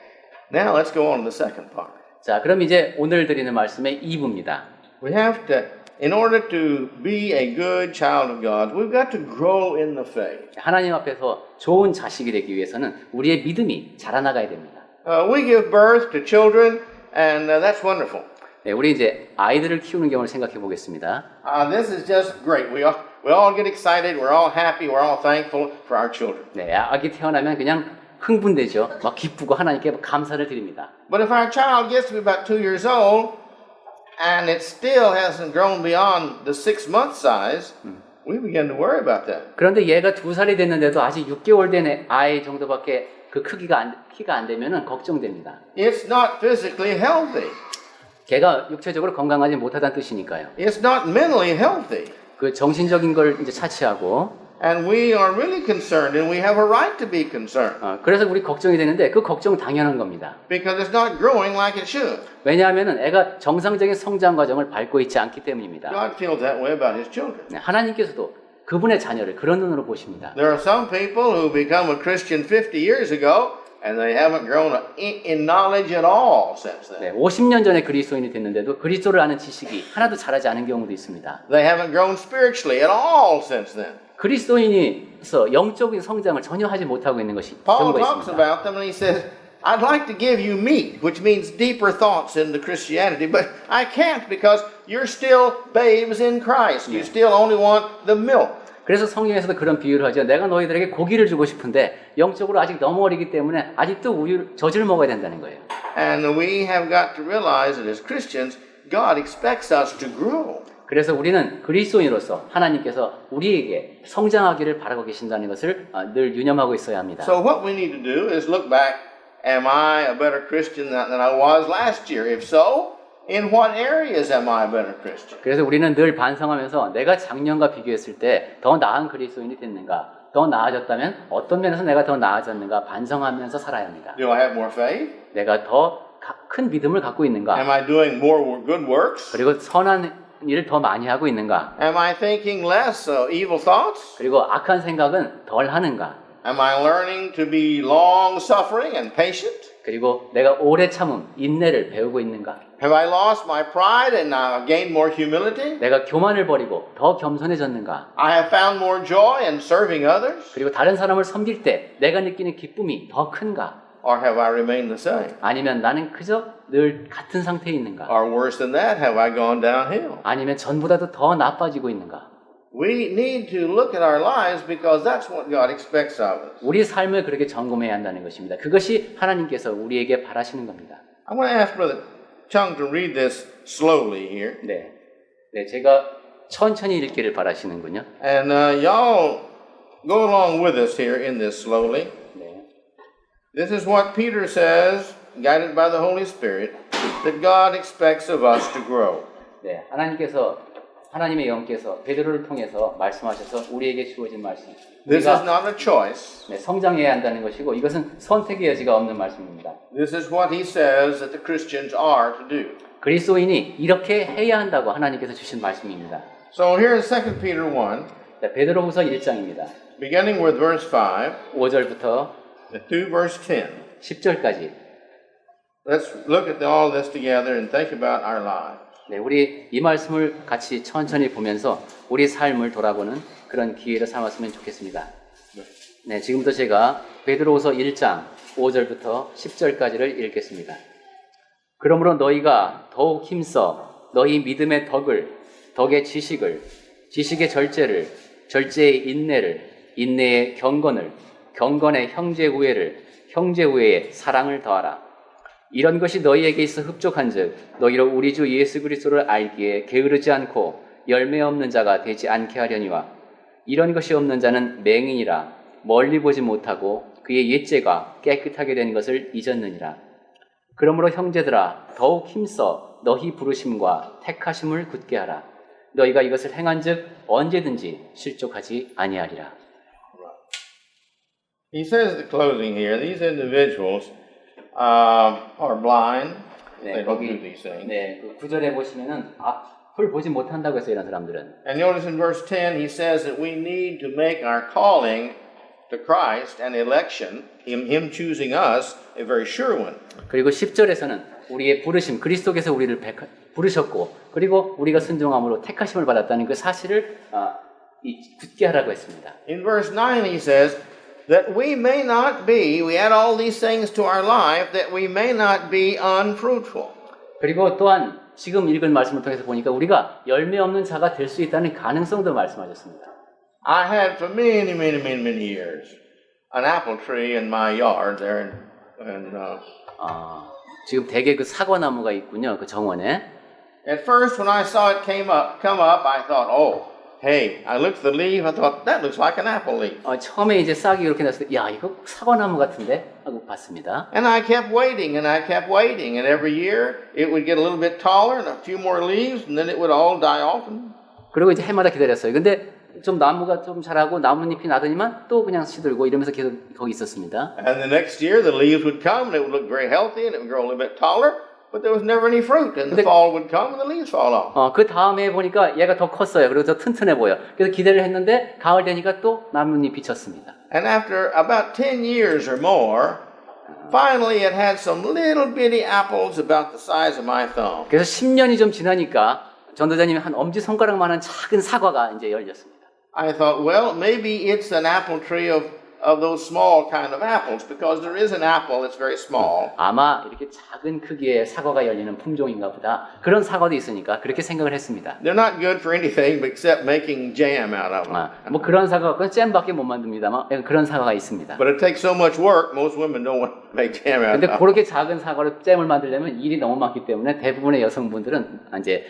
[SPEAKER 1] Now let's go on to the second part.
[SPEAKER 2] 자, 그럼 이제 오늘 드리는 말씀의 2부입니다.
[SPEAKER 1] We have to in order to be a good child of God, we've got to grow in the faith.
[SPEAKER 2] 하나님 앞에서 좋은 자식이 되기 위해서는 우리의 믿음이 자라나가야 됩니다.
[SPEAKER 1] We give birth to children, and that's wonderful.
[SPEAKER 2] 네, 우리 이제 아이들을 키우는 경우를 생각해 보겠습니다.
[SPEAKER 1] This is just great. We all get excited. We're all happy. We're all thankful for our children.
[SPEAKER 2] 네, 아기 태어나면 그냥 흥분되죠. 막 기쁘고 하나님께 감사를 드립니다.
[SPEAKER 1] But if our child gets to be about 2 years old, and it still hasn't grown beyond the 6-month size, we begin to worry about that.
[SPEAKER 2] 그런데 얘가 2살이 됐는데도 아직 6개월 된 아이 정도밖에 그 키가 안 되면은 걱정됩니다.
[SPEAKER 1] It's not physically healthy.
[SPEAKER 2] 걔가 육체적으로 건강하지 못하다는 뜻이니까요.
[SPEAKER 1] It's not mentally healthy.
[SPEAKER 2] 그 정신적인 걸 이제 차치하고
[SPEAKER 1] And we are really concerned, and we have a right to be concerned.
[SPEAKER 2] 그래서 우리 걱정이 되는데 그 걱정 당연한 겁니다.
[SPEAKER 1] Because it's not growing like it should.
[SPEAKER 2] 왜냐하면은 애가 정상적인 성장 과정을 밟고 있지 않기 때문입니다.
[SPEAKER 1] God feels that way about His children.
[SPEAKER 2] 네, 하나님께서도 그분의 자녀를 그런 눈으로 보십니다.
[SPEAKER 1] There are some people who become a Christian 50 years ago, and they haven't grown in knowledge at all since then.
[SPEAKER 2] 네, 50년 전에 그리스도인이 됐는데도 그리스도를 아는 지식이 하나도 자라지 않은 경우도 있습니다.
[SPEAKER 1] They haven't grown spiritually at all since then.
[SPEAKER 2] 그리스도인이서 영적인 성장을 전혀 하지 못하고 있는 것이
[SPEAKER 1] Paul
[SPEAKER 2] 경우가
[SPEAKER 1] talks
[SPEAKER 2] 있습니다.
[SPEAKER 1] about them, and he says, I'd like to give you meat, which means deeper thoughts into Christianity, but I can't because you're still babes in Christ. You still only want the milk.
[SPEAKER 2] 그래서 성경에서도 그런 비유를 하죠. 내가 너희들에게 고기를 주고 싶은데 영적으로 아직 너무 어리기 때문에 아직도 젖을 먹어야 된다는 거예요.
[SPEAKER 1] And we have got to realize that as Christians, God expects us to grow.
[SPEAKER 2] 그래서 우리는 그리스도인으로서 하나님께서 우리에게 성장하기를 바라고 계신다는 것을 늘 유념하고 있어야 합니다.
[SPEAKER 1] So what we need to do is look back, am I a better Christian than I was last year? If so, in what areas am I a better Christian?
[SPEAKER 2] 그래서 우리는 늘 반성하면서 내가 작년과 비교했을 때 더 나은 그리스도인이 됐는가, 더 나아졌다면 어떤 면에서 내가 더 나아졌는가 반성하면서 살아야 합니다.
[SPEAKER 1] Do I have more faith?
[SPEAKER 2] 내가 더 큰 믿음을 갖고 있는가,
[SPEAKER 1] Am I doing more good works?
[SPEAKER 2] 그리고 선한 일을 더 많이 하고 있는가,
[SPEAKER 1] Am I thinking less evil thoughts?
[SPEAKER 2] 그리고 악한 생각은 덜 하는가,
[SPEAKER 1] Am I learning to be long-suffering and patient?
[SPEAKER 2] 그리고 내가 오래 참음, 인내를 배우고 있는가,
[SPEAKER 1] Have I lost my pride and now gained more humility?
[SPEAKER 2] 내가 교만을 버리고 더 겸손해졌는가,
[SPEAKER 1] I have found more joy in serving others?
[SPEAKER 2] 그리고 다른 사람을 섬길 때 내가 느끼는 기쁨이 더 큰가,
[SPEAKER 1] Or have I remained the same?
[SPEAKER 2] 아니면 나는 그저 늘 같은 상태에 있는가,
[SPEAKER 1] Or worse than that, have I gone downhill?
[SPEAKER 2] 아니면 전보다도 더 나빠지고 있는가.
[SPEAKER 1] We need to look at our lives because that's what God expects of us.
[SPEAKER 2] 우리 삶을 그렇게 점검해야 한다는 것입니다. 그것이 하나님께서 우리에게 바라시는 겁니다.
[SPEAKER 1] I'm going to ask Brother Chung to read this slowly here.
[SPEAKER 2] 네, 제가 천천히 읽기를 바라시는군요.
[SPEAKER 1] And y'all go along with us here in this slowly.
[SPEAKER 2] 네.
[SPEAKER 1] This is what Peter says, guided by the Holy Spirit, that God expects of us to grow.
[SPEAKER 2] 네, 하나님의 영께서 베드로를 통해서 말씀하셔서 우리에게 주어진 말씀.
[SPEAKER 1] This is
[SPEAKER 2] 우리가
[SPEAKER 1] not a choice.
[SPEAKER 2] 성장해야 한다는 것이고 이것은 선택의 여지가 없는 말씀입니다.
[SPEAKER 1] This is what he says that the Christians are to do.
[SPEAKER 2] 그리스도인이 이렇게 해야 한다고 하나님께서 주신 말씀입니다.
[SPEAKER 1] So here in 2 Peter 1,
[SPEAKER 2] 자, 베드로후서 1장입니다.
[SPEAKER 1] beginning with verse 5
[SPEAKER 2] 5절부터
[SPEAKER 1] to verse 10.
[SPEAKER 2] 10절까지.
[SPEAKER 1] Let's look at all this together and think about our lives.
[SPEAKER 2] 네, 우리 이 말씀을 같이 천천히 보면서 우리 삶을 돌아보는 그런 기회를 삼았으면 좋겠습니다. 네, 지금부터 제가 베드로후서 1장 5절부터 10절까지를 읽겠습니다. 그러므로 너희가 더욱 힘써 너희 믿음의 덕의 지식을, 지식의 절제를, 절제의 인내를, 인내의 경건을, 경건의 형제 우애를, 형제 우애의 사랑을 더하라. 이런 것이 너희에게 있어 흡족한즉 너희로 우리 주 예수 그리스도를 알기에 게으르지 않고 열매 없는 자가 되지 않게 하려니와 이런 것이 없는 자는 맹인이라 멀리 보지 못하고 그의 옛죄가 깨끗하게 된 것을 잊었느니라. 그러므로 형제들아 더욱 힘써 너희 부르심과 택하심을 굳게 하라. 너희가 이것을 행한즉 언제든지 실족하지 아니하리라.
[SPEAKER 1] He says at the closing here, these individuals are blind. They don't do these things.
[SPEAKER 2] 네, 그 9절에 보시면은 앞을 보지 못한다고 했어요, 이런 사람들은.
[SPEAKER 1] And notice in verse 10, he says that we need to make our calling to Christ and election, him choosing us, a very sure one.
[SPEAKER 2] 그리고 10절에서는 우리의 부르심, 그리스도께서 우리를 부르셨고 그리고 우리가 순종함으로 택하심을 받았다는 그 사실을 굳게 하라고 했습니다.
[SPEAKER 1] In verse 9 he says, that we may not be, we add all these things to our life, that we may not be unfruitful.
[SPEAKER 2] 그리고 또한 지금 읽은 말씀을 통해서 보니까 우리가 열매 없는 자가 될 수 있다는 가능성도 말씀하셨습니다.
[SPEAKER 1] I had for many years an apple tree in my yard there, and
[SPEAKER 2] 지금 대개 그 사과나무가 있군요, 그 정원에.
[SPEAKER 1] at first when I saw it come up, I thought, oh, hey, I looked at the leaf, I thought that looks like an apple leaf.
[SPEAKER 2] 처음에 이제 싹이 이렇게 났을 때, 야, 이거 사과나무 같은데 하고 봤습니다.
[SPEAKER 1] And I kept waiting, and every year it would get a little bit taller, and a few more leaves, and then it would all die off.
[SPEAKER 2] 그리고 이제 해마다 기다렸어요. 근데 좀 나무가 좀 자라고 나뭇잎이 나더니만 또 그냥 시들고 이러면서 계속 거기 있었습니다.
[SPEAKER 1] And the next year the leaves would come, and it would look very healthy, and it would grow a little bit taller. But there was never any fruit, and the fall would come, and the leaves fall off.
[SPEAKER 2] 그 다음에 보니까 얘가 더 컸어요. 그리고 더 튼튼해 보여. 그래서 기대를 했는데 가을 되니까 또 나뭇잎이 쳤습니다.
[SPEAKER 1] And after about 10 years or more, finally it had some little bitty apples about the size of my thumb.
[SPEAKER 2] 그래서 10년이 좀 지나니까 전도자님이 한 엄지 손가락만한 작은 사과가 이제 열렸습니다.
[SPEAKER 1] I thought, well, maybe it's an apple tree of those small kind of apples, because there is an apple that's very small.
[SPEAKER 2] 아마 이렇게 작은 크기의 사과가 열리는 품종인가 보다. 그런 사과도 있으니까 그렇게 생각을 했습니다.
[SPEAKER 1] They're not good for anything except making jam out of them.
[SPEAKER 2] 뭐 그런 사과가 잼밖에 못 만듭니다만 그런 사과가 있습니다.
[SPEAKER 1] But it takes so much work, most women don't want to make jam out
[SPEAKER 2] 근데
[SPEAKER 1] of them.
[SPEAKER 2] 그렇게 작은 사과로 잼을 만들려면 일이 너무 많기 때문에 대부분의 여성분들은 이제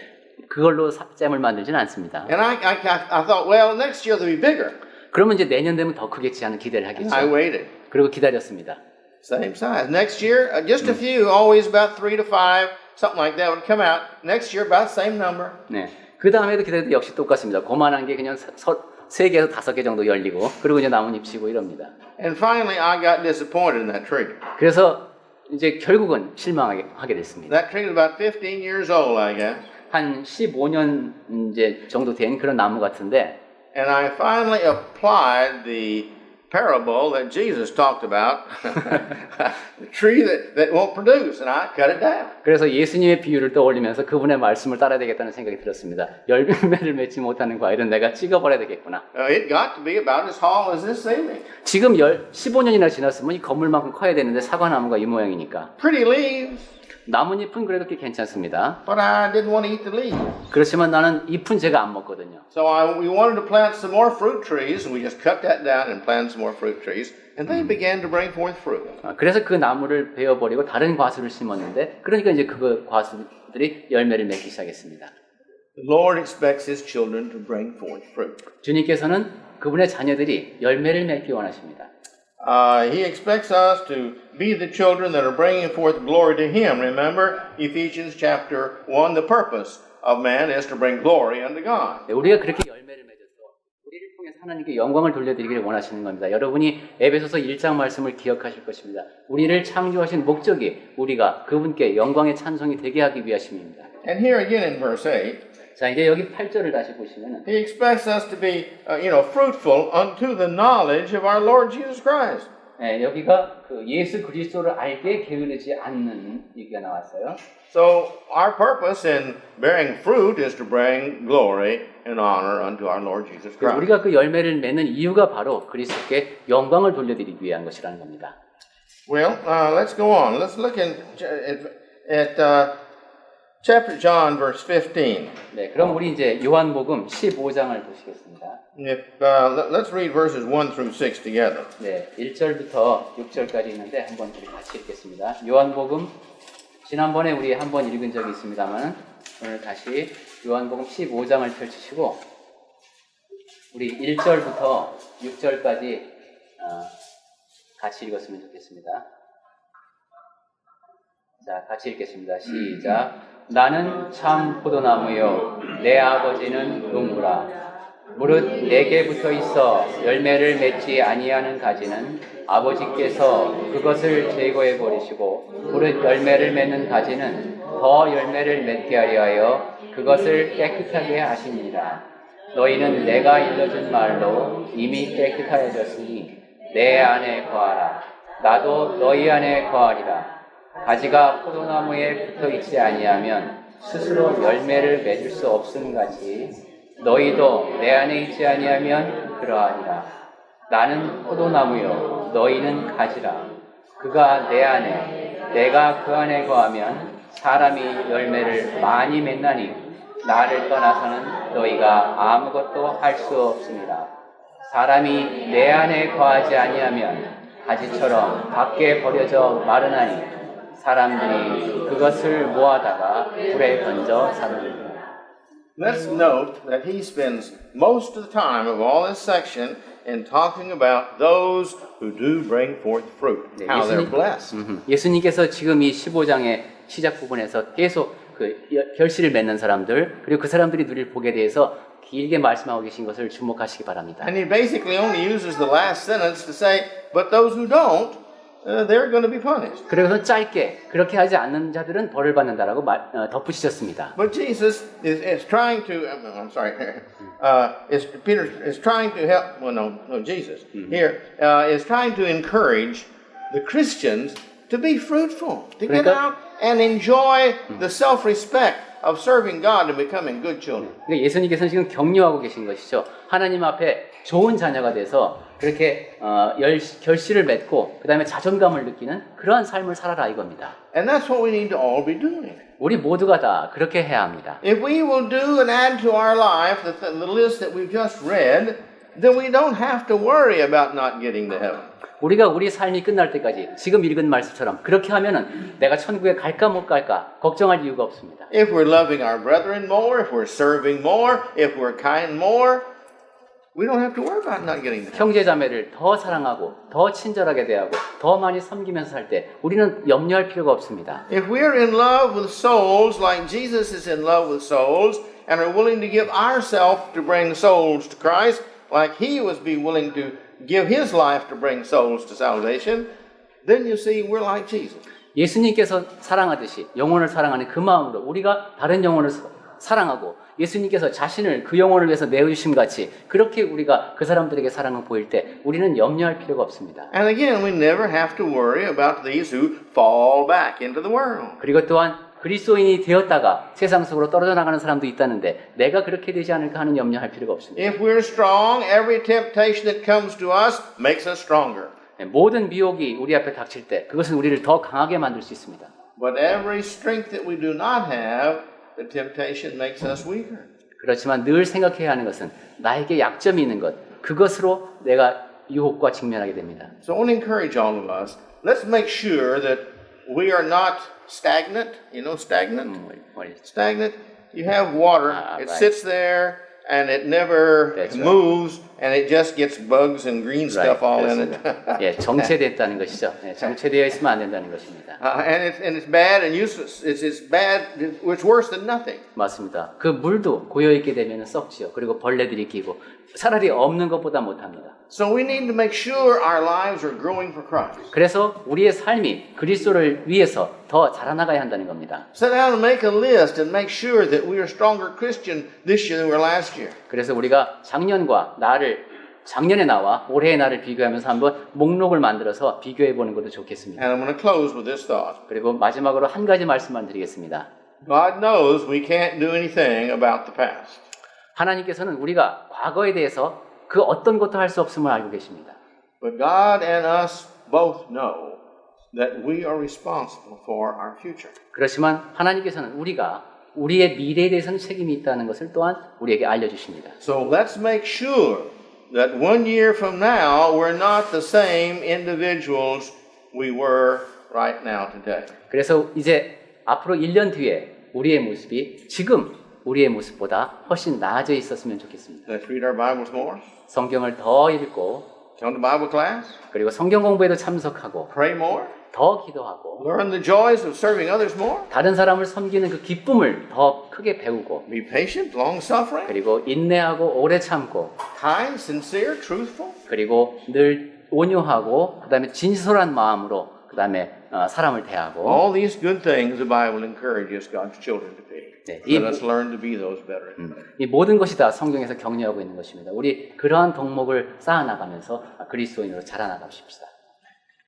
[SPEAKER 2] 그걸로 잼을 만들지는 않습니다.
[SPEAKER 1] And I thought, well, next year they'll be bigger.
[SPEAKER 2] 그러면 이제 내년 되면 더 크겠지 하는 기대를 하겠죠.
[SPEAKER 1] I waited.
[SPEAKER 2] 그리고 기다렸습니다.
[SPEAKER 1] Same size. Next year, just a few, always about 3 to 5, something like that would come out. Next year, about the same number.
[SPEAKER 2] 네. 그 다음에도 기다려도 역시 똑같습니다. 고만한 게 그냥 3개에서 5개 정도 열리고, 그리고 이제 나뭇잎 치고 이럽니다.
[SPEAKER 1] And finally, I got disappointed in that tree.
[SPEAKER 2] 그래서 이제 결국은 실망하게 됐습니다.
[SPEAKER 1] That tree was about 15 years old, I guess.
[SPEAKER 2] 한 15년 이제 정도 된 그런 나무 같은데,
[SPEAKER 1] And I finally applied the parable that Jesus talked about, the tree that won't produce, and I cut it down.
[SPEAKER 2] 그래서 예수님의 비유를 떠올리면서 그분의 말씀을 따라야 되겠다는 생각이 들었습니다. 열매를 맺지 못하는 과일은 내가 찍어버려야 되겠구나.
[SPEAKER 1] It got to be about as tall as this ceiling.
[SPEAKER 2] 지금 15년이나 지났으면 이 건물만큼 커야 되는데 사과나무가 이 모양이니까.
[SPEAKER 1] Pretty leaves,
[SPEAKER 2] 나뭇잎은 그래도 꽤 괜찮습니다.
[SPEAKER 1] but I didn't want to eat the leaves.
[SPEAKER 2] 그렇지만 나는 잎은 제가 안 먹거든요.
[SPEAKER 1] So we wanted to plant some more fruit trees, and we just cut that down and planted some more fruit trees, and they began to bring forth fruit.
[SPEAKER 2] 그래서 그 나무를 베어버리고 다른 과수를 심었는데, 그러니까 이제 그 과수들이 열매를 맺기 시작했습니다.
[SPEAKER 1] The Lord expects His children to bring forth fruit.
[SPEAKER 2] 주님께서는 그분의 자녀들이 열매를 맺기 원하십니다.
[SPEAKER 1] He expects us to be the children that are bringing forth glory to Him. Remember, Ephesians chapter 1, the purpose of man is to bring glory unto God.
[SPEAKER 2] 우리가 그렇게 열매를 맺어서 우리를 통해서 하나님께 영광을 돌려드리기를 원하시는 겁니다. 여러분이 에베소서 1장 말씀을 기억하실 것입니다. 우리를 창조하신 목적이 우리가 그분께 영광의 찬송이 되게 하기 위하심입니다.
[SPEAKER 1] And here again in verse 8,
[SPEAKER 2] 자, 이제 여기 8절을 다시 보시면은
[SPEAKER 1] He expects us to be, fruitful unto the knowledge of our Lord Jesus Christ.
[SPEAKER 2] 네, 여기가 그 예수 그리스도를 알게 게으르지 않는 얘기가 나왔어요.
[SPEAKER 1] So our purpose in bearing fruit is to bring glory and honor unto our Lord Jesus Christ.
[SPEAKER 2] 우리가 그 열매를 맺는 이유가 바로 그리스도께 영광을 돌려드리기 위한 것이라는 겁니다.
[SPEAKER 1] Well, let's go on. Let's look at chapter John, verse 15.
[SPEAKER 2] 네, 그럼 우리 이제 요한복음 15장을 보시겠습니다.
[SPEAKER 1] Let's read verses 1 through 6 together.
[SPEAKER 2] 네, 1절부터 6절까지 있는데 한번 우리 같이 읽겠습니다. 요한복음 지난번에 우리 한번 읽은 적이 있습니다만 오늘 다시 요한복음 15장을 펼치시고 우리 1절부터 6절까지 같이 읽었으면 좋겠습니다. 자, 같이 읽겠습니다. 시작. 나는 참 포도나무요 내 아버지는 농부라. 무릇 내게 붙어 있어 열매를 맺지 아니하는 가지는 아버지께서 그것을 제거해 버리시고 무릇 열매를 맺는 가지는 더 열매를 맺게 하려 하여 그것을 깨끗하게 하시니라. 너희는 내가 일러준 말로 이미 깨끗하여졌으니 내 안에 거하라. 나도 너희 안에 거하리라. 가지가 포도나무에 붙어 있지 아니하면 스스로 열매를 맺을 수 없음 같이 너희도 내 안에 있지 아니하면 그러하리라. 나는 포도나무요 너희는 가지라. 그가 내 안에 내가 그 안에 거하면 사람이 열매를 많이 맺나니 나를 떠나서는 너희가 아무것도 할 수 없습니다. 사람이 내 안에 거하지 아니하면 가지처럼 밖에 버려져 마르나니 사람들이 그것을 모아다가 불에 던져 사르느니라.
[SPEAKER 1] Let's note that he spends most of the time of all this section in talking about those who do bring forth fruit,
[SPEAKER 2] 네,
[SPEAKER 1] how they're blessed.
[SPEAKER 2] 예수님께서 지금 이 15장의 시작 부분에서 계속 그 결실을 맺는 사람들 그리고 그 사람들이 누릴 복에 대해서 길게 말씀하고 계신 것을 주목하시기 바랍니다.
[SPEAKER 1] And he basically only uses the last sentence to say, but those who don't, they're going to be punished.
[SPEAKER 2] 그래서 짧게 그렇게 하지 않는 자들은 벌을 받는다라고 덧붙이셨습니다.
[SPEAKER 1] But Jesus is trying to, I'm sorry, Peter is trying to help, well, no, Jesus here is trying to encourage the Christians to be fruitful, to get out and enjoy the self-respect of serving God and becoming good children.
[SPEAKER 2] 그러니까 예수님께서는 지금 격려하고 계신 것이죠. 하나님 앞에 좋은 자녀가 돼서 그렇게 결실을 맺고 그 다음에 자존감을 느끼는 그러한 삶을 살아라 이겁니다.
[SPEAKER 1] And that's what we need to all be doing.
[SPEAKER 2] 우리 모두가 다 그렇게 해야 합니다.
[SPEAKER 1] If we will do and add to our life the list that we've just read, then we don't have to worry about not getting to heaven.
[SPEAKER 2] 우리가 우리 삶이 끝날 때까지 지금 읽은 말씀처럼 그렇게 하면은 내가 천국에 갈까 못 갈까 걱정할 이유가 없습니다.
[SPEAKER 1] If we're loving our brethren more, if we're serving more, if we're kind more, we don't have to worry about not getting to heaven.
[SPEAKER 2] 형제자매를 더 사랑하고 더 친절하게 대하고 더 많이 섬기면서 살 때 우리는 염려할 필요가 없습니다.
[SPEAKER 1] If we're in love with souls like Jesus is in love with souls and are willing to give ourselves to bring souls to Christ, like he was willing to give his life to bring souls to salvation, then you see we're like Jesus.
[SPEAKER 2] 예수님께서 사랑하듯이 영혼을 사랑하는 그 마음으로 우리가 다른 영혼을 사랑하고 예수님께서 자신을 그 영혼을 위해서 내어주심 같이 그렇게 우리가 그 사람들에게 사랑을 보일 때 우리는 염려할 필요가 없습니다.
[SPEAKER 1] And again, we never have to worry about these who fall back into the world.
[SPEAKER 2] 그리고 또한 그리스도인이 되었다가 세상 속으로 떨어져 나가는 사람도 있다는데 내가 그렇게 되지 않을까 하는 염려할 필요가 없습니다.
[SPEAKER 1] If we're strong, every temptation that comes to us makes us stronger.
[SPEAKER 2] 모든 미혹이 우리 앞에 닥칠 때 그것은 우리를 더 강하게 만들 수 있습니다.
[SPEAKER 1] But every strength that we do not have, the temptation makes us weaker.
[SPEAKER 2] 그렇지만 늘 생각해야 하는 것은 나에게 약점이 있는 것 그것으로 내가 유혹과 직면하게 됩니다.
[SPEAKER 1] So I want to encourage all of us, let's make sure that we are not stagnant. You know stagnant? Stagnant. You have water. It
[SPEAKER 2] right.
[SPEAKER 1] sits there and it never
[SPEAKER 2] That's
[SPEAKER 1] moves and it just gets bugs and green stuff all in it.
[SPEAKER 2] 예, 정체됐다는 것이죠. 예, 정체되어 있으면 안 된다는 것입니다.
[SPEAKER 1] And it's bad and useless. It's bad. It's worse than nothing.
[SPEAKER 2] 맞습니다. 그 물도 고여 있게 되면 썩지요. 그리고 벌레들이 끼고 차라리 없는 것보다 못합니다.
[SPEAKER 1] So we need to make sure our lives are growing for Christ.
[SPEAKER 2] 그래서 우리의 삶이 그리스도를 위해서 더 자라나가야 한다는 겁니다.
[SPEAKER 1] Sit down and make a list and make sure that we are stronger Christian this year than we were last year.
[SPEAKER 2] 그래서 우리가 작년의 나와 올해의 나를 비교하면서 한번 목록을 만들어서 비교해 보는 것도 좋겠습니다.
[SPEAKER 1] And I'm going to close with this thought.
[SPEAKER 2] 그리고 마지막으로 한 가지 말씀만 드리겠습니다.
[SPEAKER 1] God knows we can't do anything about the past.
[SPEAKER 2] 하나님께서는 우리가 과거에 대해서 그 어떤 것도 할 수 없음을 알고 계십니다.
[SPEAKER 1] But God and us both know that we are responsible for our future.
[SPEAKER 2] 그렇지만 하나님께서는 우리의 미래에 대해서는 책임이 있다는 것을 또한 우리에게 알려주십니다.
[SPEAKER 1] So let's make sure that 1 year from now we're not the same individuals we were right now today.
[SPEAKER 2] 그래서 이제 앞으로 1년 뒤에 우리의 모습이 지금 우리의 모습보다 훨씬 나아져 있었으면 좋겠습니다.
[SPEAKER 1] Let's read our Bibles more.
[SPEAKER 2] 성경을 더 읽고
[SPEAKER 1] Come to Bible class.
[SPEAKER 2] 그리고 성경 공부에도 참석하고
[SPEAKER 1] Pray more.
[SPEAKER 2] 더 기도하고
[SPEAKER 1] Learn the joys of serving others more.
[SPEAKER 2] 다른 사람을 섬기는 그 기쁨을 더 크게 배우고
[SPEAKER 1] Be patient, long-suffering,
[SPEAKER 2] 그리고 인내하고 오래 참고
[SPEAKER 1] kind, sincere, truthful.
[SPEAKER 2] 그리고 늘 온유하고 그다음에 진솔한 마음으로 그다음에 사람을 대하고
[SPEAKER 1] All these good things the Bible encourages God's children to be.
[SPEAKER 2] 네,
[SPEAKER 1] Let us learn to be those better.
[SPEAKER 2] 이 모든 것이 다 성경에서 격려하고 있는 것입니다. 우리 그러한 덕목을 쌓아나가면서 그리스도인으로 자라나갑시다.